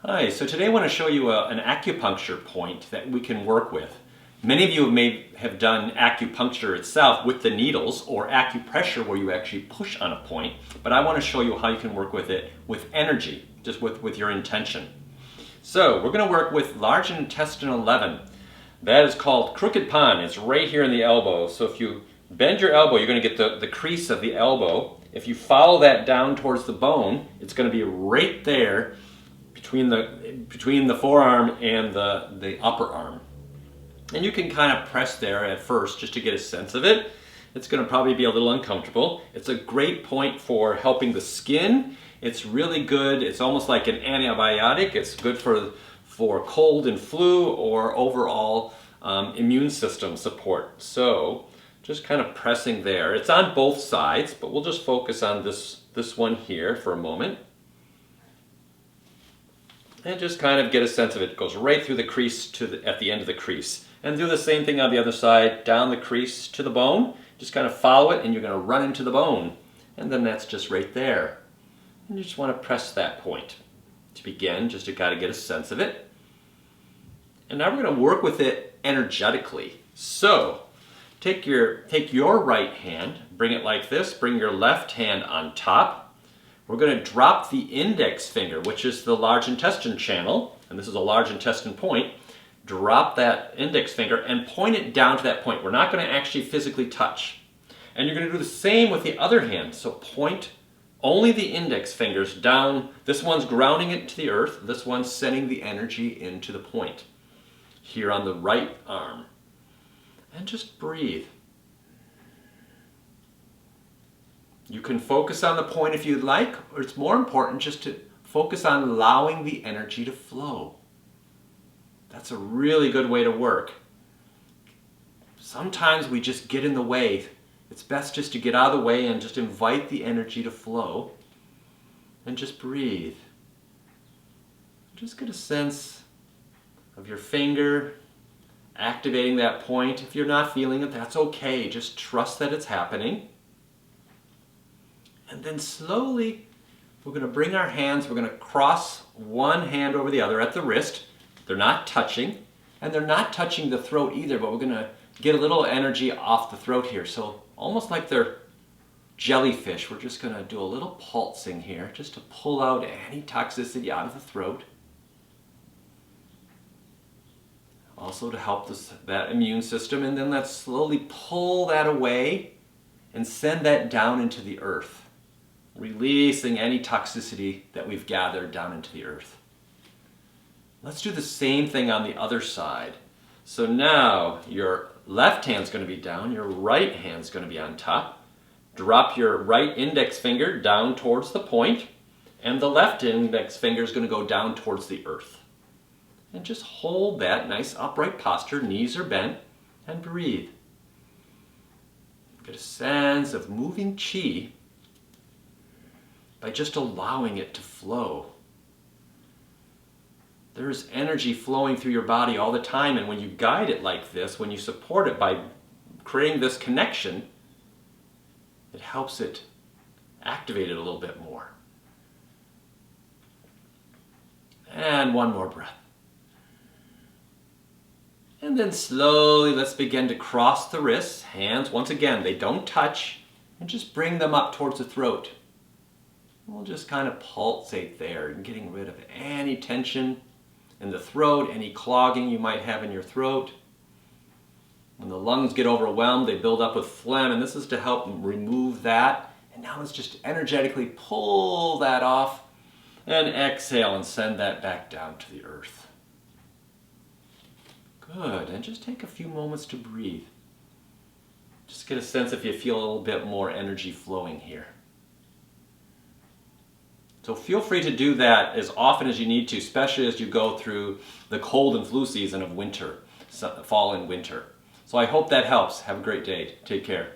Hi, so today I want to show you an acupuncture point that we can work with. Many of you may have done acupuncture itself with the needles or acupressure where you actually push on a point, but I want to show you how you can work with it with energy, just with your intention. So we're going to work with large intestine 11. That is called crooked pond. It's right here in the elbow. So if you bend your elbow, you're going to get the crease of the elbow. If you follow that down towards the bone, it's going to be right there between the forearm and the upper arm. And you can kind of press there at first just to get a sense of it. It's going to probably be a little uncomfortable. It's a great point for helping the skin. It's really good. It's almost like an antibiotic. It's good for cold and flu or overall immune system support. So just kind of pressing there. It's on both sides, but we'll just focus on this one here for a moment. And just kind of get a sense of it. It goes right through the crease at the end of the crease. And do the same thing on the other side, down the crease to the bone. Just kind of follow it and you're going to run into the bone. And then that's just right there. And you just want to press that point. To begin, just to kind of get a sense of it. And now we're going to work with it energetically. So, take your right hand, bring it like this, bring your left hand on top. We're going to drop the index finger, which is the large intestine channel, and this is a large intestine point. Drop that index finger and point it down to that point. We're not going to actually physically touch. And you're going to do the same with the other hand. So point only the index fingers down. This one's grounding it to the earth. This one's sending the energy into the point. Here on the right arm. And just breathe. You can focus on the point if you'd like, or it's more important just to focus on allowing the energy to flow. That's a really good way to work. Sometimes we just get in the way. It's best just to get out of the way and just invite the energy to flow. And just breathe. Just get a sense of your finger activating that point. If you're not feeling it, that's okay. Just trust that it's happening. And then slowly, we're going to bring our hands, we're going to cross one hand over the other at the wrist. They're not touching, and they're not touching the throat either, but we're going to get a little energy off the throat here. So almost like they're jellyfish, we're just going to do a little pulsing here, just to pull out any toxicity out of the throat. Also to help that immune system, and then let's slowly pull that away and send that down into the earth. Releasing any toxicity that we've gathered down into the earth. Let's do the same thing on the other side. So now your left hand's going to be down, your right hand's going to be on top. Drop your right index finger down towards the point, and the left index finger is going to go down towards the earth. And just hold that nice upright posture, knees are bent, and breathe. Get a sense of moving chi by just allowing it to flow. There's energy flowing through your body all the time, and when you guide it like this, when you support it by creating this connection, it helps it activate it a little bit more. And one more breath. And then slowly let's begin to cross the wrists. Hands, once again, they don't touch, and just bring them up towards the throat. We'll just kind of pulsate there and getting rid of any tension in the throat, any clogging you might have in your throat. When the lungs get overwhelmed, they build up with phlegm, and this is to help remove that. And now let's just energetically pull that off and exhale and send that back down to the earth. Good, and just take a few moments to breathe. Just get a sense if you feel a little bit more energy flowing here. So feel free to do that as often as you need to, especially as you go through the cold and flu season of winter, fall and winter. So I hope that helps. Have a great day. Take care.